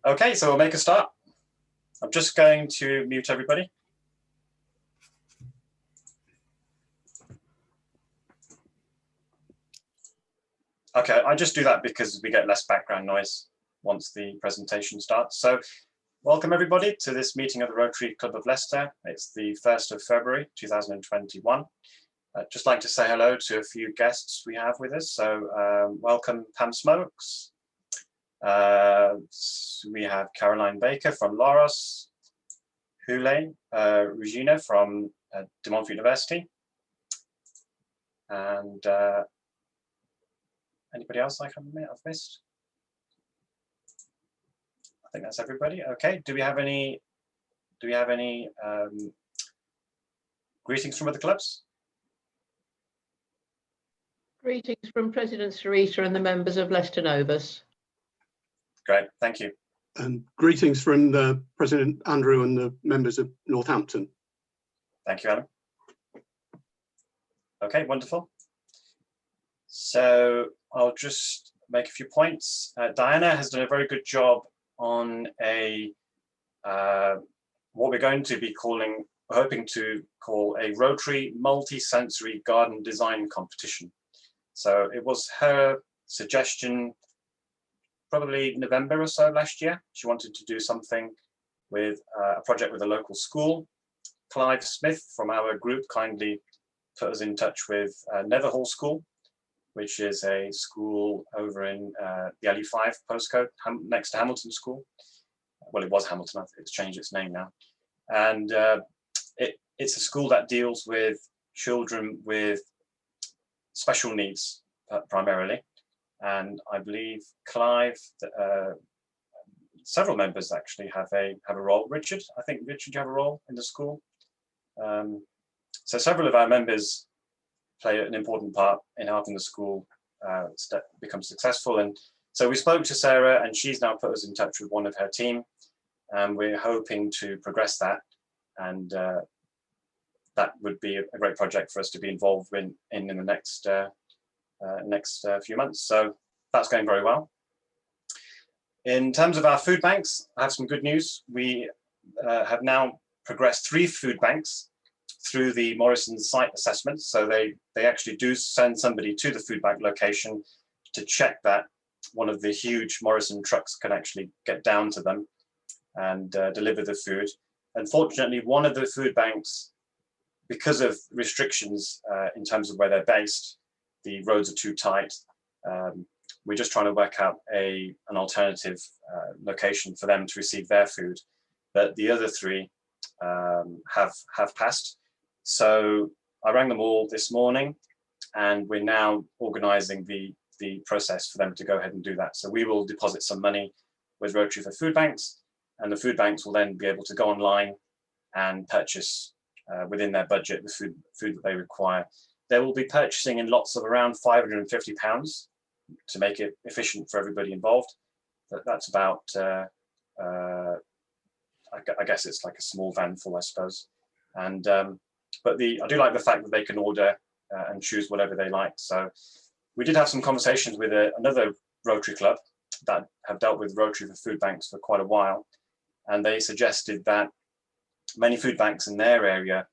Okay, so we'll make a start. I'm just going to mute everybody. Okay, I just do that because we get less background noise once the presentation starts. So welcome everybody to this meeting of the Rotary Club of Leicester. It's the 1st of February 2021. I'd just like to say hello to a few guests we have with us. So welcome Pam Smokes. We have Caroline Baker from Loros, Hule, Regina from De Montfort University, and anybody else I've missed? I think that's everybody. Okay. Do we have any greetings from other clubs? Greetings from President Sarita and the members of Leicester Novus. Great, thank you. And greetings from the President Andrew and the members of Northampton. Thank you, Alan. Okay, wonderful. So I'll just make a few points. Diana has done a very good job on what we're going to be hoping to call a Rotary multi-sensory garden design competition. So it was her suggestion probably November or so last year. She wanted to do something with a project with a local school. Clive Smith from our group kindly put us in touch with Netherhall School, which is a school over in the LE5 postcode next to Hamilton School. Well, it was Hamilton, I think it's changed its name now. And it's a school that deals with children with special needs primarily. And I believe Clive, several members actually have a role. Richard, I think Richard, you have a role in the school. So several of our members play an important part in helping the school become successful. And so we spoke to Sarah, and she's now put us in touch with one of her team, and we're hoping to progress that. And that would be a great project for us to be involved in the next few months. So that's going very well. In terms of our food banks, I have some good news. We have now progressed 3 food banks through the Morrison site assessment. So they actually do send somebody to the food bank location to check that one of the huge Morrison trucks can actually get down to them and deliver the food. Unfortunately, one of the food banks, because of restrictions in terms of where they're based, the roads are too tight. We're just trying to work out an alternative location for them to receive their food, but the other 3 have passed. So I rang them all this morning, and we're now organising the process for them to go ahead and do that. So we will deposit some money with Rotary for food banks, and the food banks will then be able to go online and purchase within their budget the food that they require. They will be purchasing in lots of around £550 to make it efficient for everybody involved. That's about, I guess it's like a small van full, I suppose. And but I do like the fact that they can order and choose whatever they like. So we did have some conversations with another Rotary club that have dealt with Rotary for food banks for quite a while, and they suggested that many food banks in their area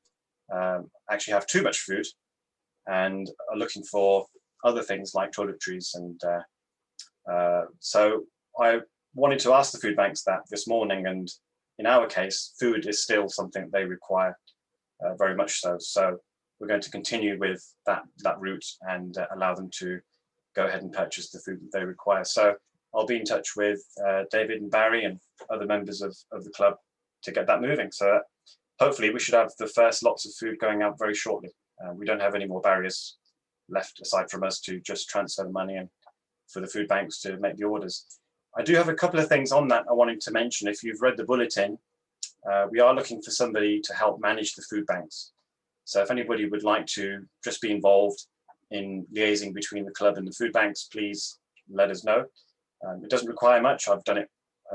actually have too much food and are looking for other things like toiletries. And so I wanted to ask the food banks that this morning, and in our case, food is still something they require very much so. So we're going to continue with that route and allow them to go ahead and purchase the food that they require. So I'll be in touch with David and Barry and other members of the club to get that moving. So hopefully we should have the first lots of food going out very shortly. We don't have any more barriers left aside from us to just transfer the money and for the food banks to make the orders. I do have a couple of things on that I wanted to mention. If you've read the bulletin, we are looking for somebody to help manage the food banks. So if anybody would like to just be involved in liaising between the club and the food banks, please let us know. It doesn't require much. I've done it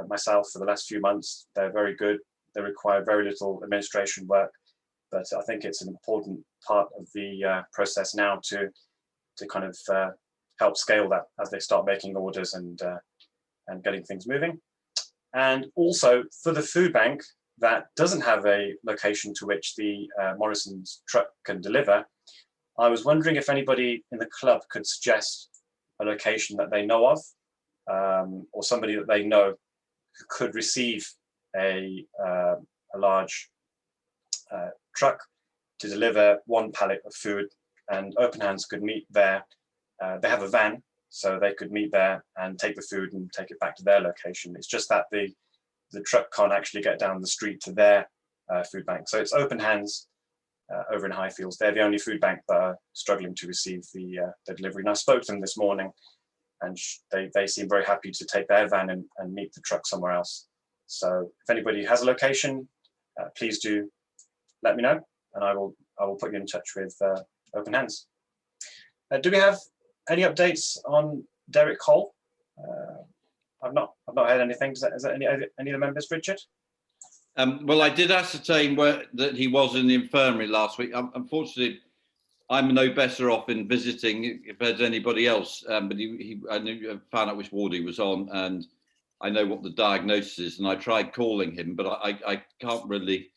myself for the last few months. They're very good. They require very little administration work, but I think it's an important part of the process now to kind of help scale that as they start making orders and getting things moving. And also for the food bank that doesn't have a location to which the Morrison's truck can deliver, I was wondering if anybody in the club could suggest a location that they know of, or somebody that they know who could receive a large truck to deliver 1 pallet of food, and Open Hands could meet there. They have a van, so they could meet there and take the food and take it back to their location. It's just that the truck can't actually get down the street to their food bank. So it's Open Hands over in Highfields. They're the only food bank that are struggling to receive the delivery. And I spoke to them this morning, and they seem very happy to take their van and meet the truck somewhere else. So if anybody has a location, please do let me know, and I will put you in touch with Open Hands. Do we have any updates on Derek Hall? I've not heard anything. Is that any of the members, Richard? Well, I did ascertain that he was in the infirmary last week. Unfortunately, I'm no better off in visiting if there's anybody else. But I found out which ward he was on, and I know what the diagnosis is. And I tried calling him, but I can't really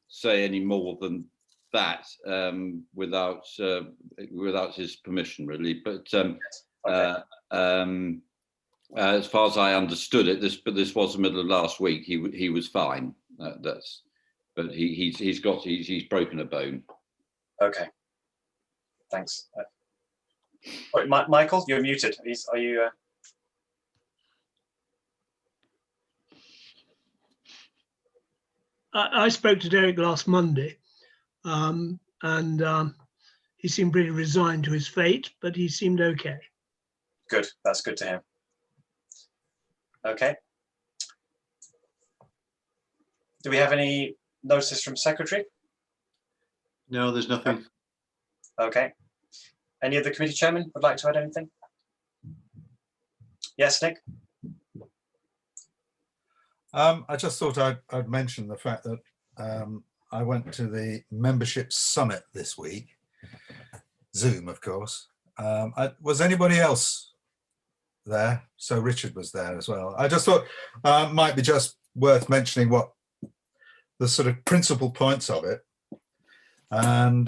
say any more than that without his permission, really. But as far as I understood it, this was the middle of last week. He was fine. But he's broken a bone. Okay. Thanks. Wait, Michael, you're muted. Are you? I spoke to Derek last Monday, and he seemed pretty resigned to his fate, but he seemed okay. Good. That's good to hear. Okay. Do we have any notices from Secretary? No, there's nothing. Okay. Any of the committee chairman would like to add anything? Yes, Nick? I just thought I'd mention the fact that I went to the membership summit this week, Zoom, of course. Was anybody else there? So Richard was there as well. I just thought might be just worth mentioning what the sort of principal points of it. And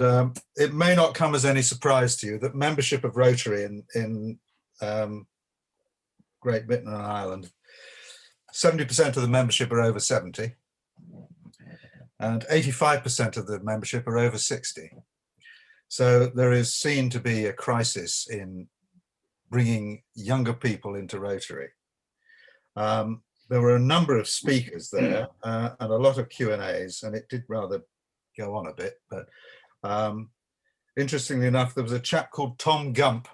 it may not come as any surprise to you that membership of Rotary in Great Britain and Ireland, 70% of the membership are over 70, and 85% of the membership are over 60. So there is seen to be a crisis in bringing younger people into Rotary. There were a number of speakers there and a lot of Q&As, and it did rather go on a bit, but interestingly enough, there was a chap called Tom Gump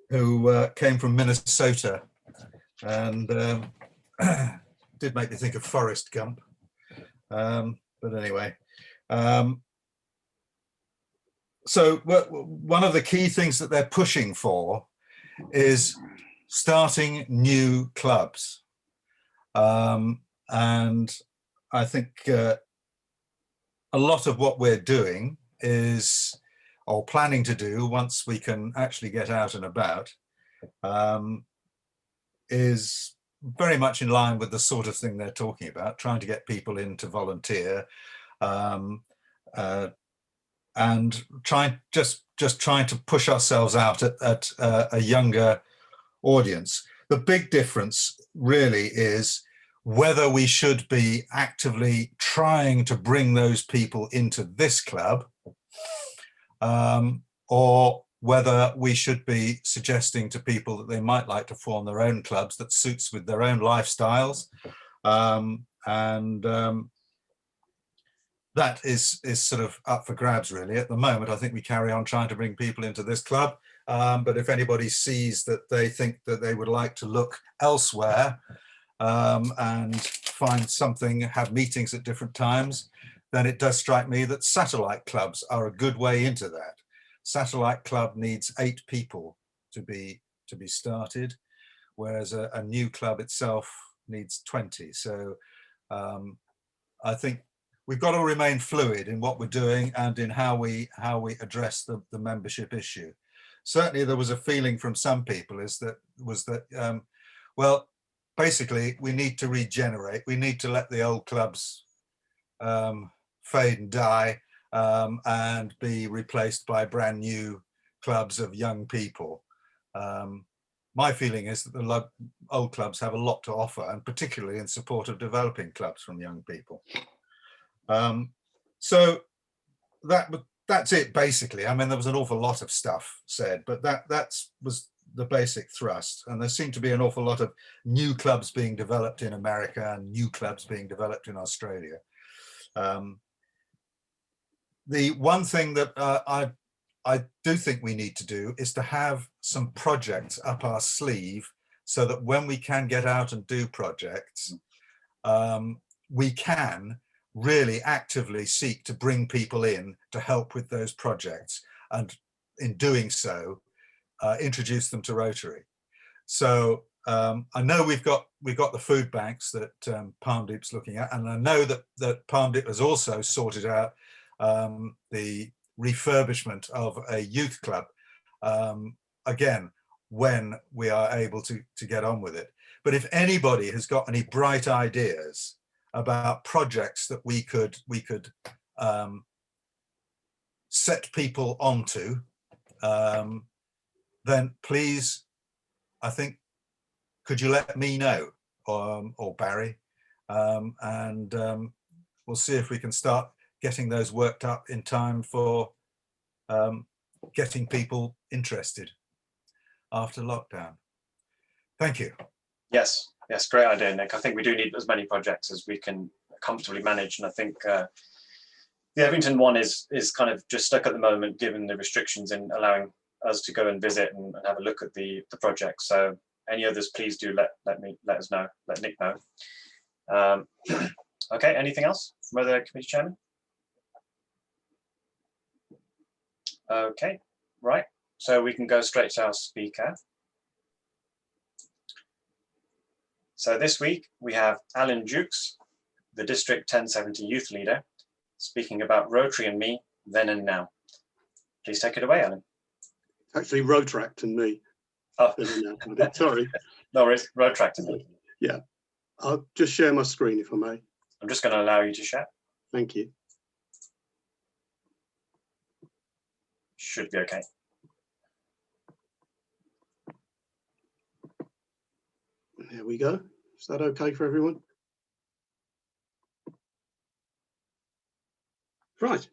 who came from Minnesota, and did make me think of Forrest Gump, but anyway. So one of the key things that they're pushing for is starting new clubs. And I think a lot of what we're doing is, or planning to do once we can actually get out and about, is very much in line with the sort of thing they're talking about, trying to get people in to volunteer, and trying to push ourselves out at a younger audience. The big difference really is whether we should be actively trying to bring those people into this club, or whether we should be suggesting to people that they might like to form their own clubs that suits with their own lifestyles. That is sort of up for grabs, really. At the moment, I think we carry on trying to bring people into this club. But if anybody sees that they think that they would like to look elsewhere and find something, have meetings at different times, then it does strike me that satellite clubs are a good way into that. Satellite club needs 8 people to be started, whereas a new club itself needs 20. So I think we've got to remain fluid in what we're doing and in how we address the membership issue. certainly there was a feeling from some people well, basically we need to regenerate. We need to let the old clubs fade and die and be replaced by brand new clubs of young people. My feeling is that the old clubs have a lot to offer, and particularly in support of developing clubs from young people. So that's it basically. I mean, there was an awful lot of stuff said, but that was the basic thrust. And there seemed to be an awful lot of new clubs being developed in America and new clubs being developed in Australia. The one thing that I do think we need to do is to have some projects up our sleeve so that when we can get out and do projects, we can really actively seek to bring people in to help with those projects, and in doing so, introduce them to Rotary. So I know we've got the food banks that Parmdeep's looking at, and I know that Parmdeep has also sorted out the refurbishment of a youth club, again, when we are able to get on with it. But if anybody has got any bright ideas about projects that we could set people onto, then please, I think, could you let me know, or Barry, and we'll see if we can start getting those worked up in time for getting people interested after lockdown. Thank you. Yes, great idea, Nick. I think we do need as many projects as we can comfortably manage, and I think the Evington one is kind of just stuck at the moment, given the restrictions in allowing us to go and visit and have a look at the project. So any others, please do let us know, let Nick know. Okay, anything else from other committee chairman? Okay, right. So we can go straight to our speaker. So this week we have Alan Jukes, the District 1070 Youth Leader, speaking about Rotary and me, then and now. Please take it away, Alan. Actually, Rotaract and me. Oh, sorry. No worries, Rotaract and me. Yeah, I'll just share my screen if I may. I'm just going to allow you to share. Thank you. Should be okay. There we go. Is that okay for everyone? Right.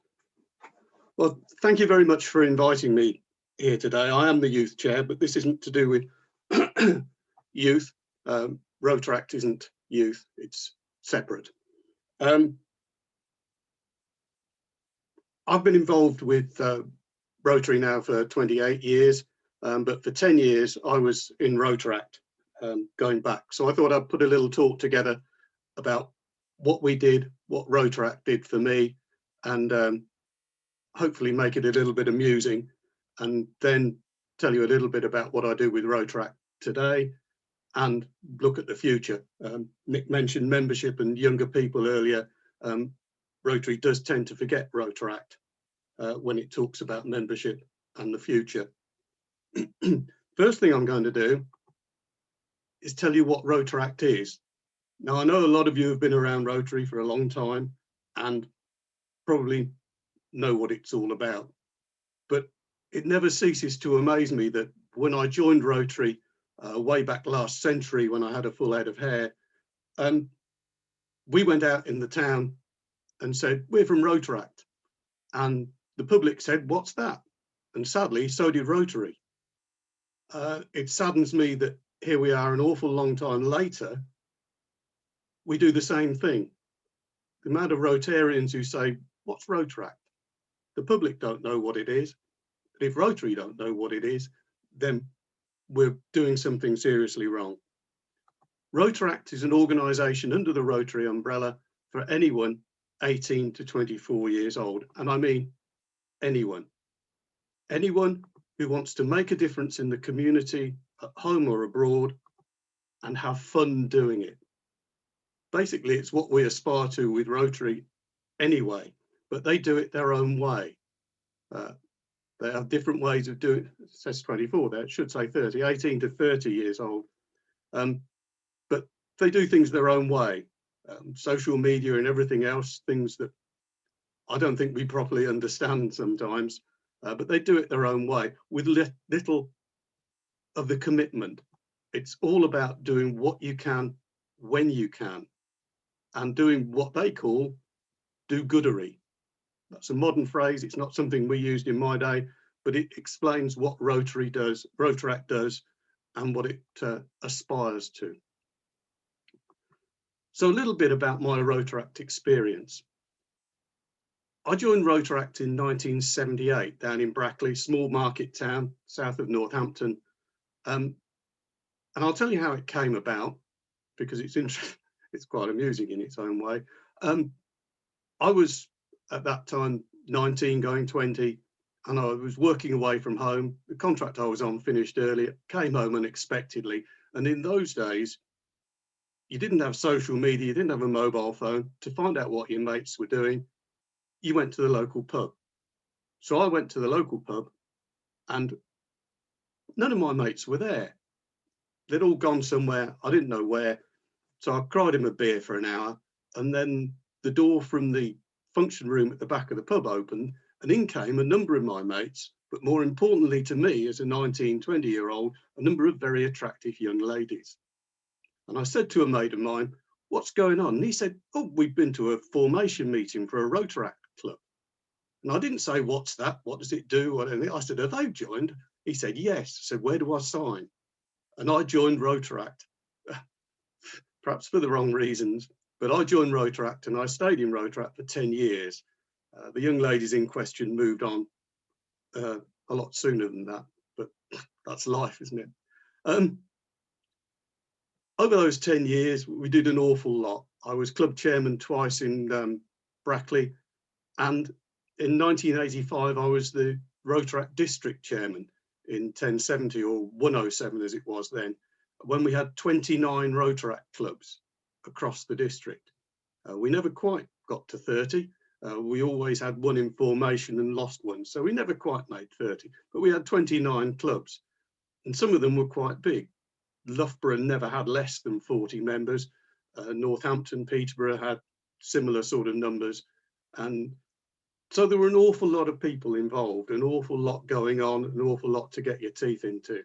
Well, thank you very much for inviting me here today. I am the youth chair, but this isn't to do with youth. Rotaract isn't youth, it's separate. I've been involved with Rotary now for 28 years, but for 10 years I was in Rotaract going back. So I thought I'd put a little talk together about what we did, what Rotaract did for me, and hopefully make it a little bit amusing, and then tell you a little bit about what I do with Rotaract today and look at the future. Nick mentioned membership and younger people earlier. Rotary does tend to forget Rotaract when it talks about membership and the future. First thing I'm going to do is tell you what Rotaract is. Now, I know a lot of you have been around Rotary for a long time and probably know what it's all about, but it never ceases to amaze me that when I joined Rotary way back last century, when I had a full head of hair, we went out in the town and said, we're from Rotaract. And the public said, what's that? And sadly, so did Rotary. It saddens me that here we are an awful long time later, we do the same thing. The amount of Rotarians who say, what's Rotaract? The public don't know what it is. But if Rotary don't know what it is, then we're doing something seriously wrong. Rotaract is an organisation under the Rotary umbrella for anyone 18 to 24 years old. And I mean anyone. Anyone who wants to make a difference in the community at home or abroad and have fun doing it. Basically, it's what we aspire to with Rotary anyway, but they do it their own way. They have different ways of doing it. It says 24 there, it should say 30, 18 to 30 years old. But they do things their own way. Social media and everything else, things that I don't think we properly understand sometimes, but they do it their own way with little of the commitment. It's all about doing what you can when you can and doing what they call do-goodery. That's a modern phrase. It's not something we used in my day, but it explains what Rotary does, Rotaract does, and what it aspires to. So a little bit about my Rotaract experience. I joined Rotaract in 1978 down in Brackley, small market town south of Northampton. And I'll tell you how it came about, because it's quite amusing in its own way. I was at that time 19 going 20, and I was working away from home. The contract I was on finished earlier, came home unexpectedly. And in those days, you didn't have social media, you didn't have a mobile phone. To find out what your mates were doing, you went to the local pub. So I went to the local pub and none of my mates were there. They'd all gone somewhere, I didn't know where. So I cried him a beer for an hour, and then the door from the function room at the back of the pub opened, and in came a number of my mates, but more importantly to me as a 19, 20-year-old, a number of very attractive young ladies. And I said to a mate of mine, "What's going on?" And he said, "Oh, we've been to a formation meeting for a Rotaract club." And I didn't say, "What's that? What does it do?" I said, "Have they joined?" He said, "Yes." I said, "Where do I sign?" And I joined Rotaract, perhaps for the wrong reasons, but I joined Rotaract and I stayed in Rotaract for 10 years. The young ladies in question moved on a lot sooner than that, but that's life, isn't it? Over those 10 years, we did an awful lot. I was club chairman twice in Brackley, and in 1985, I was the Rotaract district chairman in 1070 or 107 as it was then, when we had 29 Rotaract clubs across the district. We never quite got to 30. We always had one in formation and lost one, so we never quite made 30, but we had 29 clubs, and some of them were quite big. Loughborough never had less than 40 members. Northampton, Peterborough had similar sort of numbers. And so there were an awful lot of people involved, an awful lot going on, an awful lot to get your teeth into.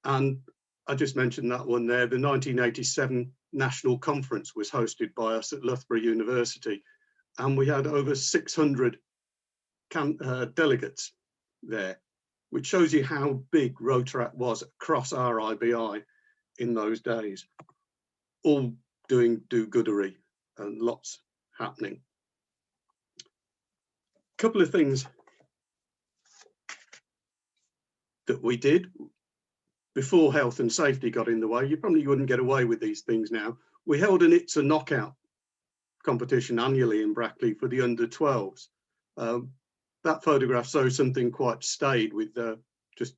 And I just mentioned that one there. The 1987 National Conference was hosted by us at Loughborough University, and we had over 600 delegates there, which shows you how big Rotaract was across RIBI in those days, all doing do-goodery and lots happening. A couple of things that we did before health and safety got in the way. You probably wouldn't get away with these things now. We held an It's a Knockout competition annually in Brackley for the under-12s. That photograph shows something quite staid with just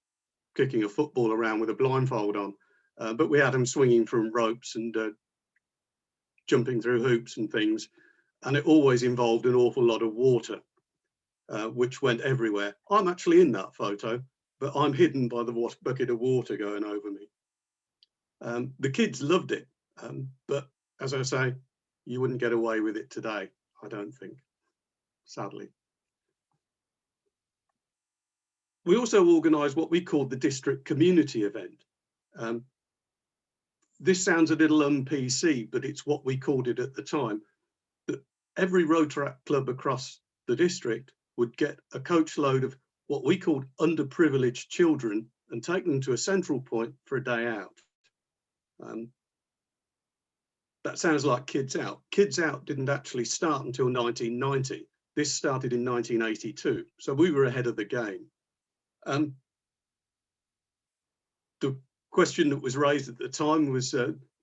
kicking a football around with a blindfold on. But we had them swinging from ropes and jumping through hoops and things. And it always involved an awful lot of water, which went everywhere. I'm actually in that photo, but I'm hidden by the bucket of water going over me. The kids loved it, but as I say, you wouldn't get away with it today, I don't think, sadly. We also organised what we called the district community event. This sounds a little un-PC, but it's what we called it at the time. That every Rotaract club across the district would get a coach load of what we called underprivileged children and take them to a central point for a day out. That sounds like Kids Out. Kids Out didn't actually start until 1990. This started in 1982, so we were ahead of the game. The question that was raised at the time was,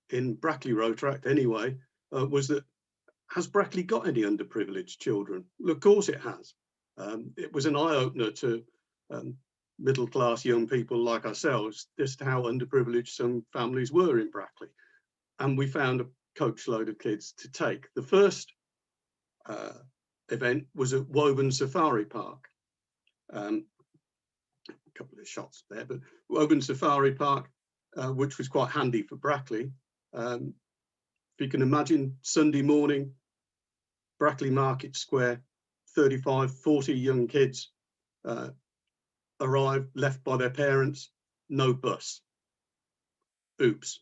in Brackley Rotaract anyway, was that, has Brackley got any underprivileged children? Well, of course it has. It was an eye-opener to middle-class young people like ourselves, just how underprivileged some families were in Brackley. And we found a coach load of kids to take. The first event was at Woburn Safari Park. couple of shots there, but Woburn Safari Park, which was quite handy for Brackley. If you can imagine, Sunday morning, Brackley Market Square, 35, 40 young kids arrived, left by their parents, no bus. Oops.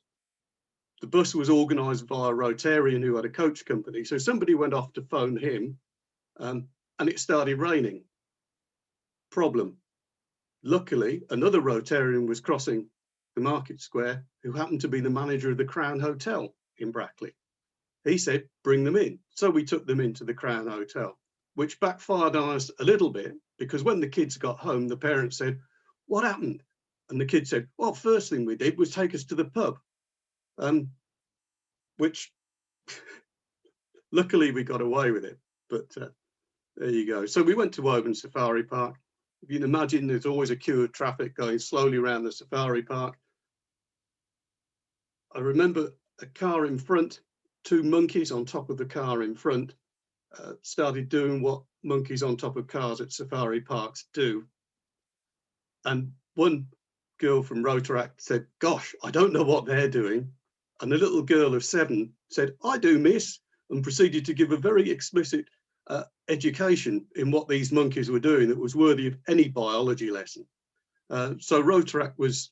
The bus was organised by a Rotarian who had a coach company. So somebody went off to phone him and it started raining. Problem. Luckily, another Rotarian was crossing the market square who happened to be the manager of the Crown Hotel in Brackley. He said, bring them in. So we took them into the Crown Hotel, which backfired on us a little bit because when the kids got home, the parents said, what happened? And the kids said, well, first thing we did was take us to the pub, which luckily we got away with it. But there you go. So we went to Woburn Safari Park. If you can imagine, there's always a queue of traffic going slowly around the safari park. I remember a car in front, two monkeys on top of the car in front started doing what monkeys on top of cars at safari parks do. And one girl from Rotaract said, gosh, I don't know what they're doing. And the little girl of 7 said, I do, miss, and proceeded to give a very explicit education in what these monkeys were doing that was worthy of any biology lesson. So Rotaract was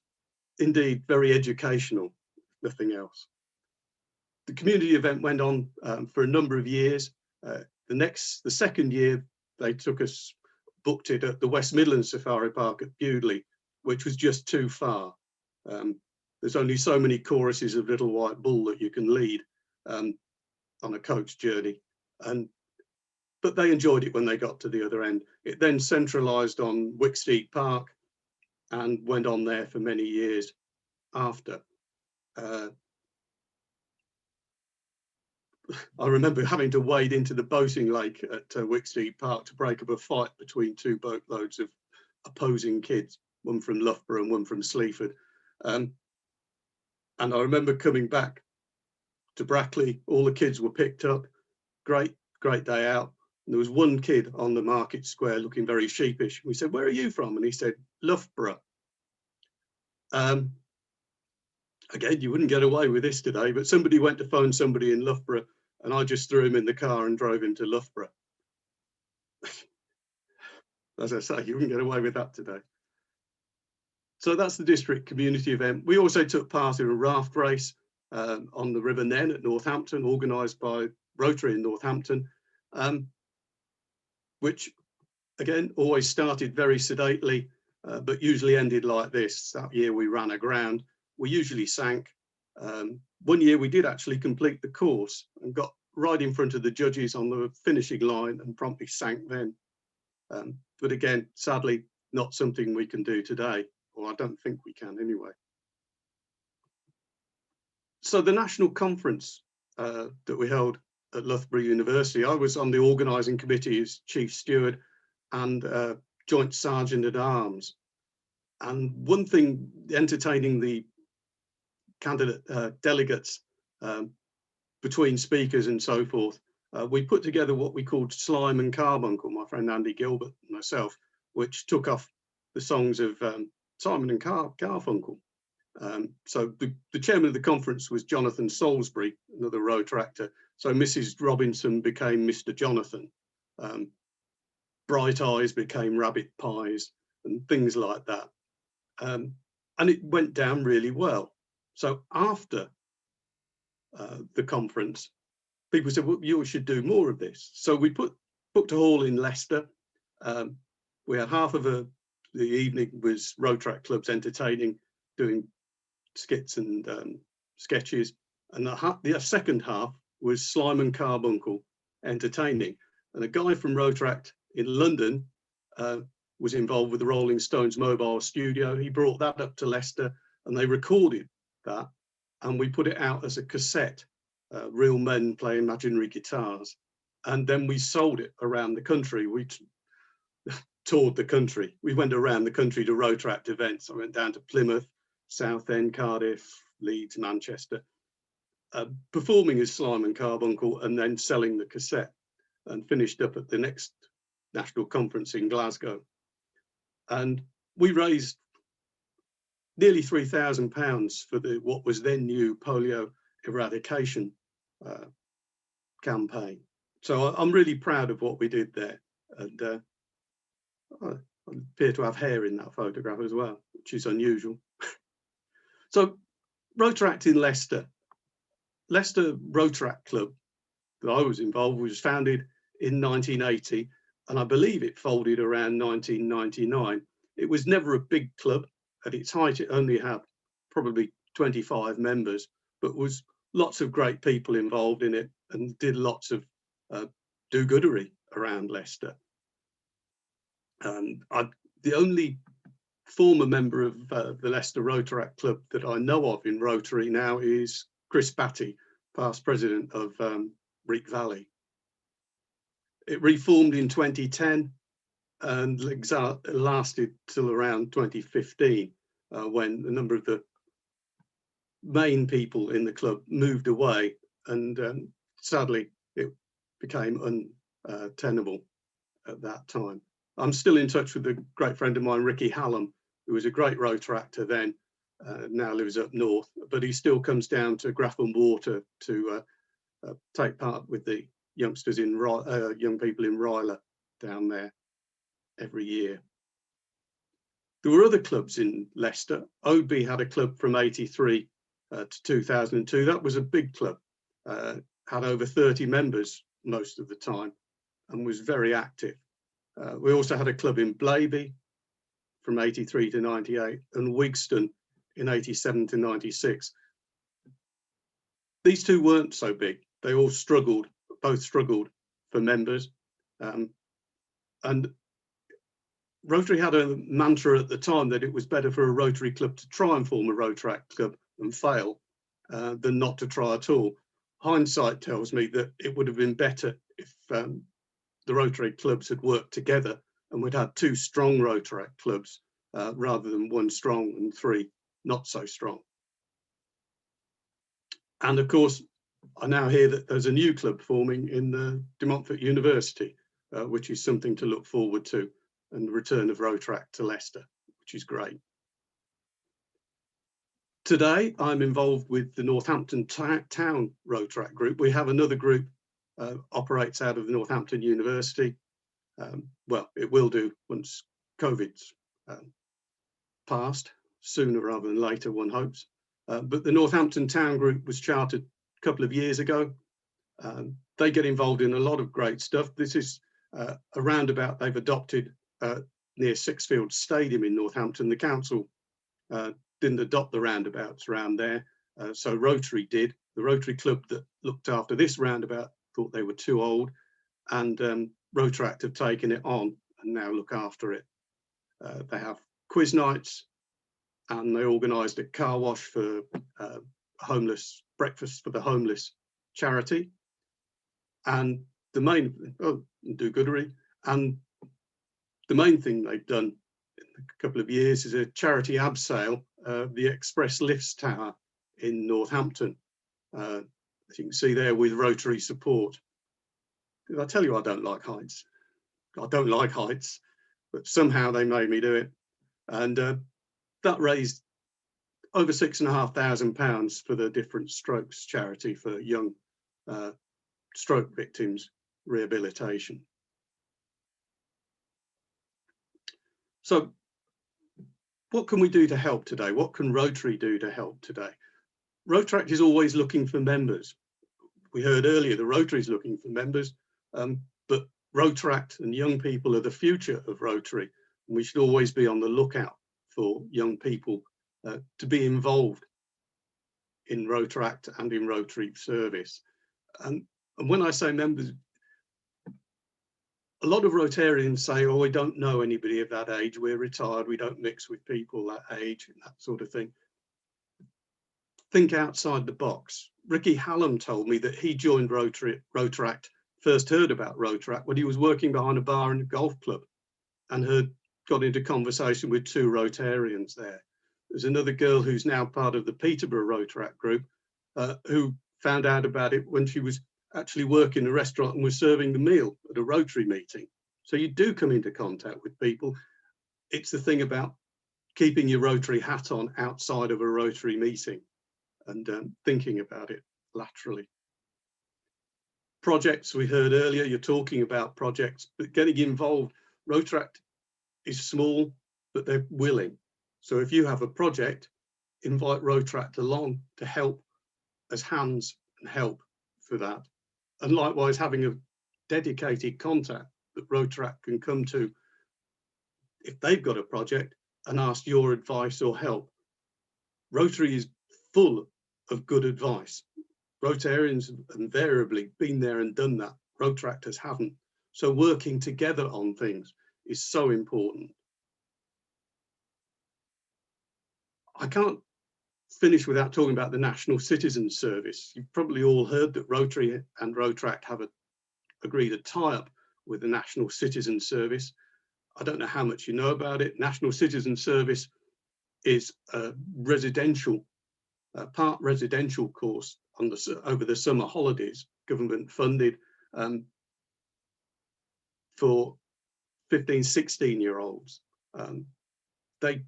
indeed very educational, nothing else. The community event went on for a number of years. The second year, they took us, booked it at the West Midlands Safari Park at Bewdley, which was just too far. There's only so many choruses of Little White Bull that you can lead on a coach journey. But they enjoyed it when they got to the other end. It then centralised on Wicksteed Park and went on there for many years after. I remember having to wade into the boating lake at Wicksteed Park to break up a fight between 2 boatloads of opposing kids, one from Loughborough and one from Sleaford. And I remember coming back to Brackley, all the kids were picked up, great day out. And there was one kid on the market square looking very sheepish. We said, where are you from? And he said, Loughborough. Again, you wouldn't get away with this today, but somebody went to phone somebody in Loughborough and I just threw him in the car and drove him to Loughborough. As I say, you wouldn't get away with that today. So that's the district community event. We also took part in a raft race on the River Nen at Northampton, organised by Rotary in Northampton, which again always started very sedately, but usually ended like this. That year we ran aground. We usually sank. One year we did actually complete the course and got right in front of the judges on the finishing line and promptly sank then. But again, sadly, not something we can do today, or I don't think we can anyway. So the national conference that we held at Loughborough University, I was on the organising committee as chief steward and joint sergeant at arms. And one thing entertaining the candidate delegates between speakers and so forth, we put together what we called Slime and Carbuncle, my friend Andy Gilbert and myself, which took off the songs of Simon and Garfunkel. So the chairman of the conference was Jonathan Salisbury, another Rotaractor. So Mrs. Robinson became Mr. Jonathan. Bright Eyes became Rabbit Pies and things like that. And it went down really well. So after the conference, people said, well, you should do more of this. So we booked a hall in Leicester. We had half of the evening was Rotaract clubs entertaining, doing skits and sketches. And the second half was Slime and Carbuncle entertaining. And a guy from Rotaract in London was involved with the Rolling Stones mobile studio. He brought that up to Leicester and they recorded that. And we put it out as a cassette, real men playing imaginary guitars. And then we sold it around the country. We toured the country. We went around the country to Rotaract events. I went down to Plymouth, Southend, Cardiff, Leeds, Manchester, performing as Slime and Carbuncle and then selling the cassette, and finished up at the next national conference in Glasgow. And we raised nearly £3,000 for what was then new polio eradication campaign. So I'm really proud of what we did there. And I appear to have hair in that photograph as well, which is unusual. So Rotaract in Leicester. Leicester Rotaract Club that I was involved with was founded in 1980, and I believe it folded around 1999. It was never a big club. At its height, it only had probably 25 members, but was lots of great people involved in it and did lots of do-goodery around Leicester. The only former member of the Leicester Rotaract Club that I know of in Rotary now is Chris Batty, past president of Reek Valley. It reformed in 2010 and lasted till around 2015 when a number of the main people in the club moved away, and sadly it became untenable at that time. I'm still in touch with a great friend of mine, Ricky Hallam, who was a great Rotaractor then, now lives up north, but he still comes down to Grafham Water to take part with the youngsters in young people in Ryla down there every year. There were other clubs in Leicester. Oadby had a club from 83 to 2002. That was a big club, had over 30 members most of the time and was very active. We also had a club in Blaby from 83 to 98 and Wigston in 87 to 96. These two weren't so big. They all struggled, both struggled for members. And Rotary had a mantra at the time that it was better for a Rotary club to try and form a Rotaract club and fail than not to try at all. Hindsight tells me that it would have been better if the Rotary clubs had worked together and we'd had two strong Rotaract clubs rather than one strong and three not so strong. And of course, I now hear that there's a new club forming in De Montfort University, which is something to look forward to, and the return of Rotaract to Leicester, which is great. Today, I'm involved with the Northampton Town Rotaract group. We have another group operates out of Northampton University. Well, it will do once COVID's passed, sooner rather than later, one hopes. But the Northampton Town Group was chartered a couple of years ago. They get involved in a lot of great stuff. This is a roundabout they've adopted near Sixfields Stadium in Northampton. The council didn't adopt the roundabouts around there, so Rotary did. The Rotary Club that looked after this roundabout thought they were too old, and Rotaract have taken it on and now look after it. They have quiz nights, and they organised a car wash for homeless breakfast for the homeless charity, and the main do-goodery, and the main thing they've done in a couple of years is a charity abseil, the Express Lifts Tower in Northampton, as you can see there, with Rotary support. I tell you, I don't like heights. I don't like heights, but somehow they made me do it, and that raised over £6,500 for the Different Strokes charity for young stroke victims rehabilitation. So what can we do to help today? What can Rotary do to help today? Rotaract is always looking for members. We heard earlier the Rotary is looking for members, but Rotaract and young people are the future of Rotary, and we should always be on the lookout for young people to be involved in Rotaract and in Rotary service. And when I say members, a lot of Rotarians say, oh, we don't know anybody of that age, we're retired, we don't mix with people that age, and that sort of thing. Think outside the box. Ricky Hallam told me that he joined Rotaract, first heard about Rotaract when he was working behind a bar in a golf club, and got into conversation with two Rotarians there. There's another girl who's now part of the Peterborough Rotaract group who found out about it when she was actually working in a restaurant and was serving the meal at a Rotary meeting. So you do come into contact with people. It's the thing about keeping your Rotary hat on outside of a Rotary meeting and thinking about it laterally. Projects, we heard earlier, you're talking about projects, but getting involved. Rotaract is small, but they're willing. So if you have a project, invite Rotaract along to help as hands and help for that. And likewise, having a dedicated contact that Rotaract can come to if they've got a project and ask your advice or help. Rotary is full of good advice. Rotarians have invariably been there and done that. Rotaractors haven't. So working together on things is so important. I can't finish without talking about the National Citizen Service. You've probably all heard that Rotary and Rotaract have agreed a tie-up with the National Citizen Service. I don't know how much you know about it. National Citizen Service is a residential, part residential course on over the summer holidays, government funded, for 15, 16-year-olds. They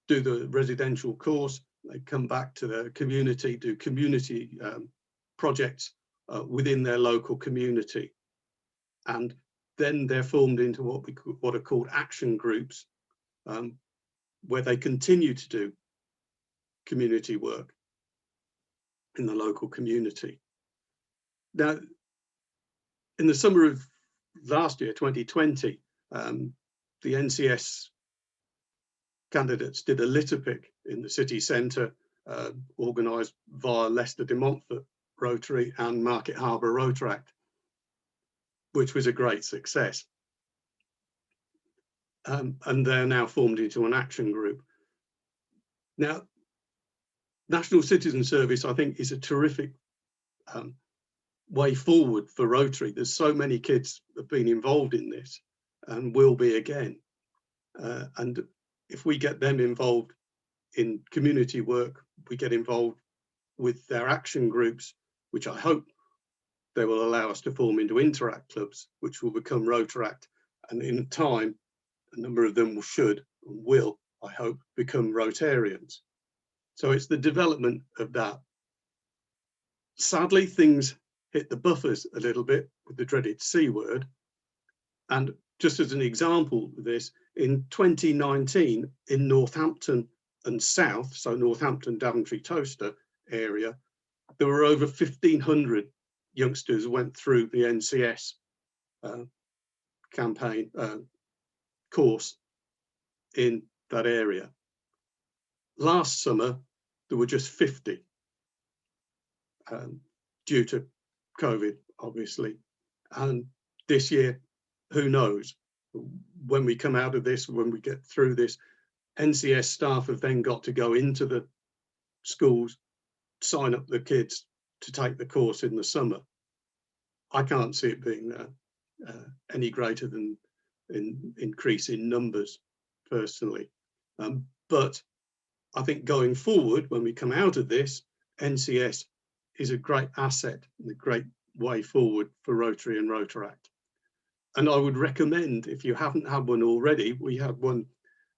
do the residential course, they come back to their community, do community projects within their local community. And then they're formed into what are called action groups, where they continue to do community work in the local community. Now, in the summer of last year, 2020, the NCS candidates did a litter pick in the city centre, organised via Leicester de Montfort Rotary and Market Harbour Rotaract, which was a great success. And they're now formed into an action group. Now, National Citizen Service, I think, is a terrific way forward for Rotary. There's so many kids that have been involved in this and will be again. And if we get them involved in community work, we get involved with their action groups, which I hope they will allow us to form into Interact clubs, which will become Rotaract. And in time, a number of them should and will, I hope, become Rotarians. So it's the development of that. Sadly, things hit the buffers a little bit with the dreaded C word. And just as an example of this, in 2019, in Northampton and South, so Northampton, Daventry, Towcester area, there were over 1,500 youngsters went through the NCS campaign course in that area. Last summer, there were just 50 due to COVID, obviously. And this year, who knows? When we come out of this, when we get through this, NCS staff have then got to go into the schools, sign up the kids to take the course in the summer. I can't see it being any greater than an increase in numbers, personally. But I think going forward, when we come out of this, NCS is a great asset and a great way forward for Rotary and Rotaract. And I would recommend, if you haven't had one already, we had one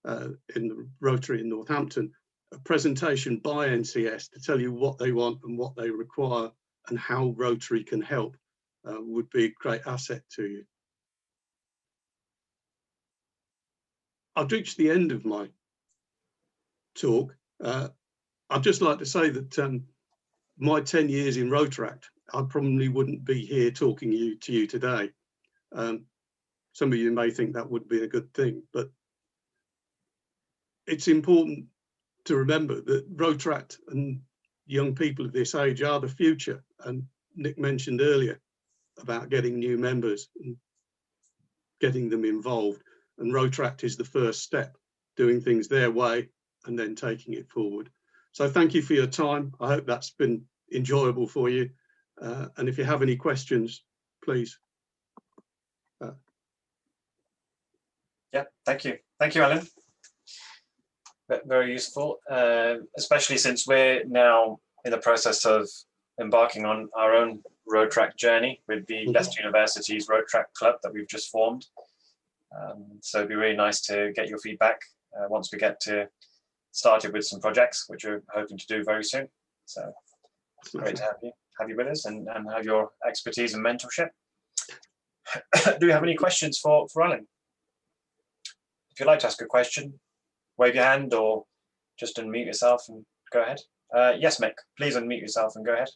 in the Rotary in Northampton, a presentation by NCS to tell you what they want and what they require and how Rotary can help, would be a great asset to you. I've reached the end of my talk. I'd just like to say that my 10 years in Rotaract, I probably wouldn't be here talking to you today. Some of you may think that would be a good thing, but it's important to remember that Rotaract and young people of this age are the future. And Nick mentioned earlier about getting new members and getting them involved. And Rotaract is the first step, doing things their way and then taking it forward. So thank you for your time. I hope that's been enjoyable for you. And if you have any questions, please. Yeah, thank you. Thank you, Alan. Very useful, especially since we're now in the process of embarking on our own Rotaract journey with the Leicester University's Rotaract Club that we've just formed. So it'd be really nice to get your feedback once we get started with some projects, which we're hoping to do very soon. So it's great to have you with us and have your expertise and mentorship. Do you have any questions for Alan? If you'd like to ask a question, wave your hand or just unmute yourself and go ahead. Yes, Mick, please unmute yourself and go ahead.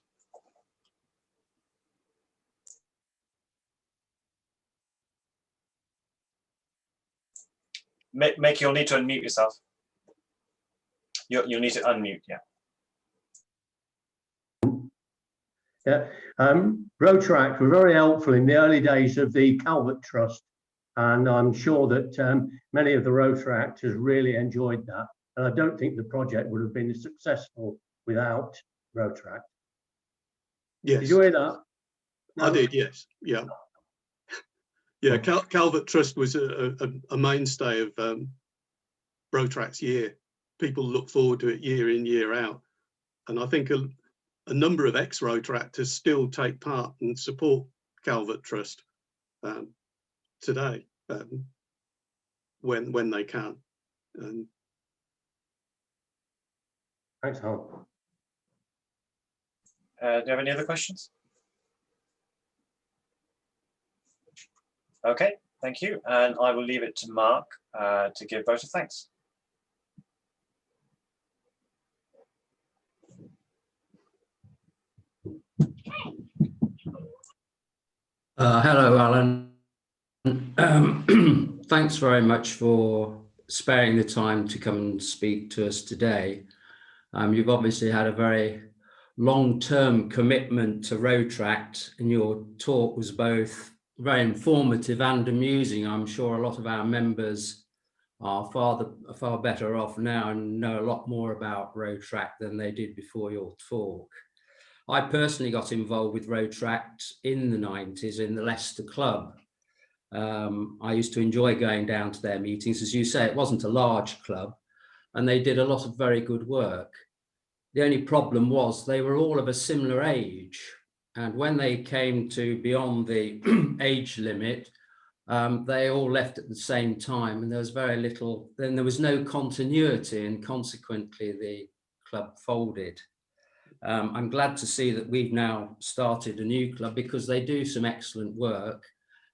Mick, you'll need to unmute yourself. You'll need to unmute, yeah. Yeah, Rotaract were very helpful in the early days of the Calvert Trust, and I'm sure that many of the Rotaractors really enjoyed that. And I don't think the project would have been successful without Rotaract. Yes. Did you hear that? No? I did, yes. Yeah. Yeah, Calvert Trust was a mainstay of Rotaract's year. People look forward to it year in, year out. And I think a number of ex-Rotaractors still take part and support Calvert Trust today when they can. And Thanks, Hal. Do you have any other questions? Okay, thank you. And I will leave it to Mark to give vote of thanks. Hello, Alan. Thanks very much for sparing the time to come and speak to us today. You've obviously had a very long-term commitment to Rotaract, and your talk was both very informative and amusing. I'm sure a lot of our members are far better off now and know a lot more about Rotaract than they did before your talk. I personally got involved with Rotaract in the 90s in the Leicester Club. I used to enjoy going down to their meetings. As you say, it wasn't a large club, and they did a lot of very good work. The only problem was they were all of a similar age. And when they came to beyond the age limit, they all left at the same time, and there was very little, then there was no continuity, and consequently the club folded. I'm glad to see that we've now started a new club because they do some excellent work.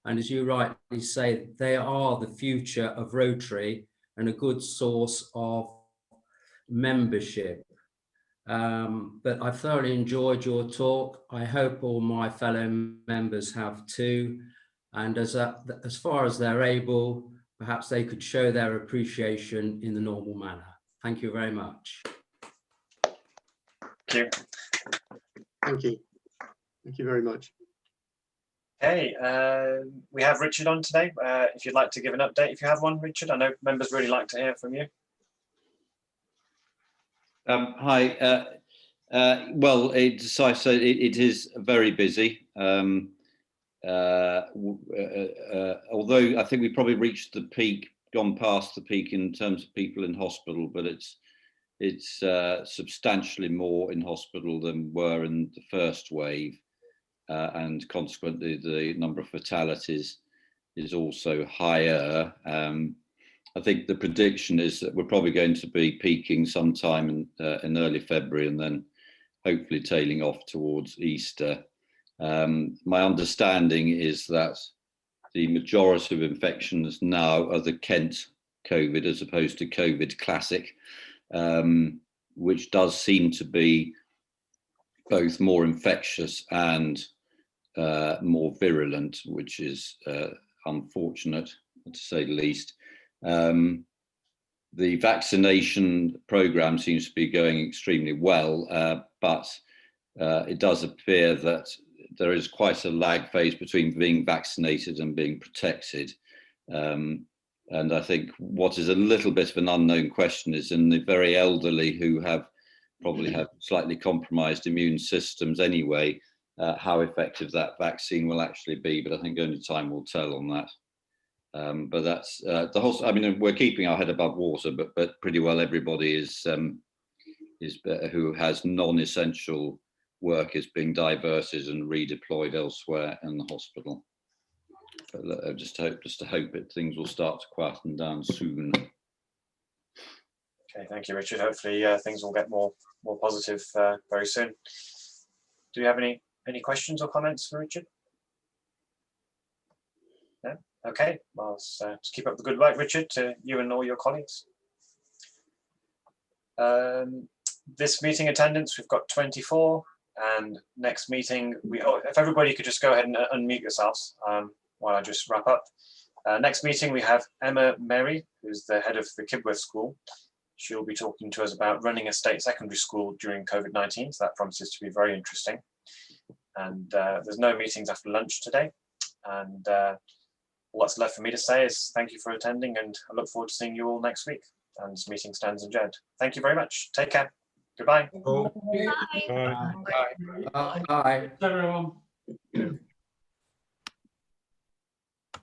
And as you rightly say, they are the future of Rotary and a good source of membership. But I thoroughly enjoyed your talk. I hope all my fellow members have too. And as far as they're able, perhaps they could show their appreciation in the normal manner. Thank you very much. Thank you. thank you. Thank you very much. Okay, we have Richard on today. If you'd like to give an update, if you have one, Richard, I know members really like to hear from you. Hi. Well, as I said, it is very busy. Although I think we probably reached the peak, gone past the peak in terms of people in hospital, but it's substantially more in hospital than were in the first wave, and consequently the number of fatalities is also higher. I think the prediction is that we're probably going to be peaking sometime in early February and then hopefully tailing off towards Easter. My understanding is that the majority of infections now are the Kent COVID as opposed to COVID classic, which does seem to be both more infectious and more virulent, which is unfortunate to say the least. The vaccination program seems to be going extremely well, but it does appear that there is quite a lag phase between being vaccinated and being protected. And I think what is a little bit of an unknown question is in the very elderly who probably have slightly compromised immune systems anyway, how effective that vaccine will actually be. But I think only time will tell on that. But that's the whole. I mean, we're keeping our head above water, but pretty well everybody is who has non-essential work is being diverted and redeployed elsewhere in the hospital. But I just hope that things will start to quieten down soon. Okay, thank you, Richard. Hopefully things will get more positive very soon. Do you have any questions or comments for Richard? No? Okay, well, let's keep up the good work, Richard, to you and all your colleagues. This meeting attendance, we've got 24, and next meeting, if everybody could just go ahead and unmute yourselves while I just wrap up. Next meeting, we have Emma Merry, who's the head of the Kibworth School. She'll be talking to us about running a state secondary school during COVID-19, so that promises to be very interesting. And there's no meetings after lunch today. And all that's left for me to say is thank you for attending, and I look forward to seeing you all next week. And this meeting stands adjourned. Thank you very much. Take care. Goodbye. Bye. Bye. Bye.